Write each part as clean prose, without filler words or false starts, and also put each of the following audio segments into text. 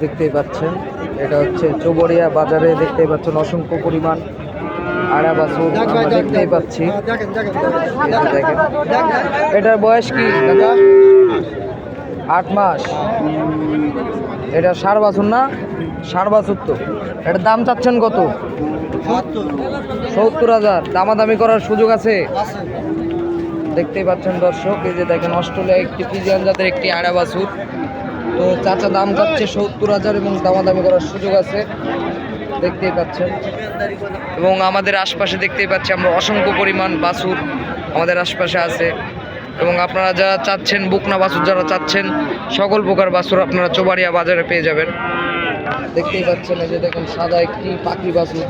দেখতেই পাচ্ছেন এটা হচ্ছে চৌবড়িয়া বাজারে দেখতেই পাচ্ছেন অসংখ্য পরিমাণ আড়া বাছুর আমরা দেখতেই পাচ্ছি। দেখেন এটার বয়স কি দাদা? 8 মাস। এটা ষাঁড় বাছুর না? ষাঁড় বাছুর তো। এটার দাম চাচ্ছেন কত? 70,000। দামাদামি করার সুযোগ আছে? দেখতেই পাচ্ছেন দর্শক, এই যে দেখেন অস্ট্রেলিয়া একটি ফ্রিজিয়ান জাতের একটি আড়া বাছুর। তো চাচা দাম চাচ্ছে 70,000 এবং দামাদামি করার সুযোগ আছে, দেখতেই পাচ্ছেন। এবং আমাদের আশপাশে দেখতেই পাচ্ছি আমরা অসংখ্য পরিমাণ বাছুর আমাদের আশপাশে আছে। এবং আপনারা যারা চাচ্ছেন বুকনা বাছুর যারা চাচ্ছেন সকল প্রকার বাছুর আপনারা চৌবাড়িয়া বাজারে পেয়ে যাবেন। দেখতেই পাচ্ছেন এই যে দেখেন সাদা একটি পাখি বাছুর।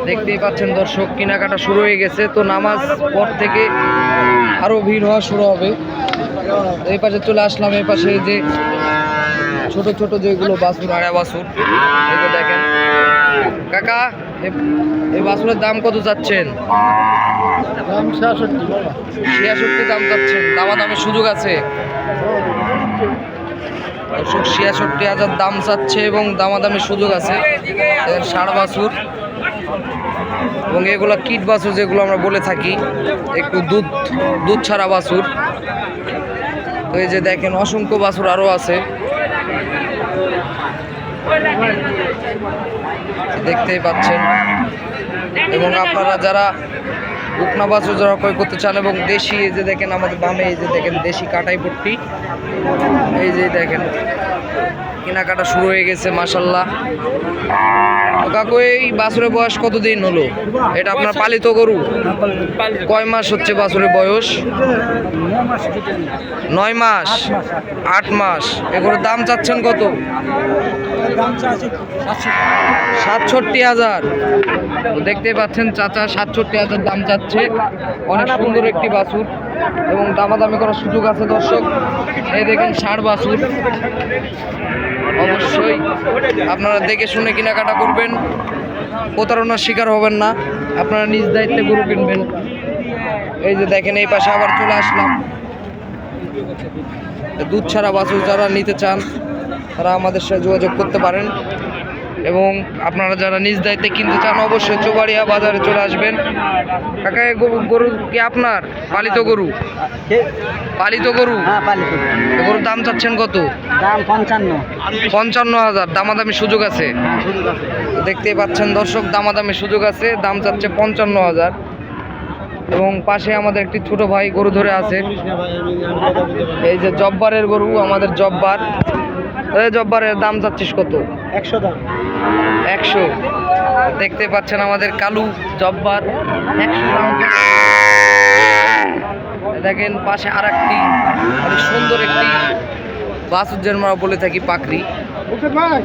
দেখতেই পাচ্ছেন দর্শক কেনাকাটা শুরু হয়ে গেছে, তো নামাজ পর থেকে আরো ভিড় হওয়া শুরু হবে। এই পাশে চলে আসলাম, এই পাশে যে ছোট ছোট যেগুলো বাছুর আড়া বাছুর এই যে দেখেন। কাকা এই বাছুরের দাম কত চাচ্ছেন? 66 দাম চাচ্ছেন, দামাদামের সুযোগ আছে? 66,000 দাম চাচ্ছে এবং দামাদামের সুযোগ আছে। ষাঁড় বাছুর এবং এগুলো কিট বাছুর যেগুলো আমরা বলে থাকি, একটু দুধ ছাড়া বাছুর। তো এই যে দেখেন অসংখ্য বাছুর আরও আছে, দেখতেই পাচ্ছেন। এবং আপনারা যারা বুকনা বাছুর যারা ক্রয় করতে চান এবং দেশি, এই যে দেখেন আমাদের বামে এই যে দেখেন দেশি কাটাই পট্টি, এই যে দেখেন কেনাকাটা শুরু হয়ে গেছে মাশাল্লাহ। কাকু এই বাছুরের বয়স কতদিন হলো? এটা আপনার পালিত গরু? কয় মাস হচ্ছে বাছুরের বয়স? 9 মাস 8 মাস। এগুলোর দাম চাচ্ছেন কত? 67,000। দেখতে পাচ্ছেন চাচা 67,000 দাম চাচ্ছে। অনেক সুন্দর একটি বাছুর এবং দামাদামি করার সুযোগ আছে দর্শক। এই দেখেন ষাঁড় বাছুর, অবশ্যই আপনারা দেখে শুনে কেনাকাটা করবেন, প্রতারণার শিকার হবেন না, আপনারা নিজ দায়িত্বে গরু কিনবেন। এই যে দেখেন এই পাশে আবার চলে আসলাম, দুধ ছাড়া বাছুর যারা নিতে চান তারা আমাদের সাথে যোগাযোগ করতে পারেন। এবং আপনারা যারা নিজ দায়িত্বে কিনতে চান অবশ্যই চৌবাড়িয়া বাজারে চলে আসবেন। কাকা গরু কি আপনার পালিত গরু? পালিত গরু। গরুর দাম চাচ্ছেন কত? দাম 55,000। দামাদামি সুযোগ আছে? দেখতেই পাচ্ছেন দর্শক দামাদামি সুযোগ আছে, দাম চাচ্ছে 55,000। এবং পাশে আমাদের একটি ছোট ভাই গরু ধরে আছে, এই যে জব্বারের গরু আমাদের জব্বার। জব্বারের দাম চাচ্ছিস কত? 100 দাম। 100। দেখতে পাচ্ছেন আমাদের কালু জব্বার 100 দাম। দেখেন পাশে আর একটি অনেক সুন্দর একটি বাছুর যেন আমরা বলে থাকি পাকড়ি। ভাই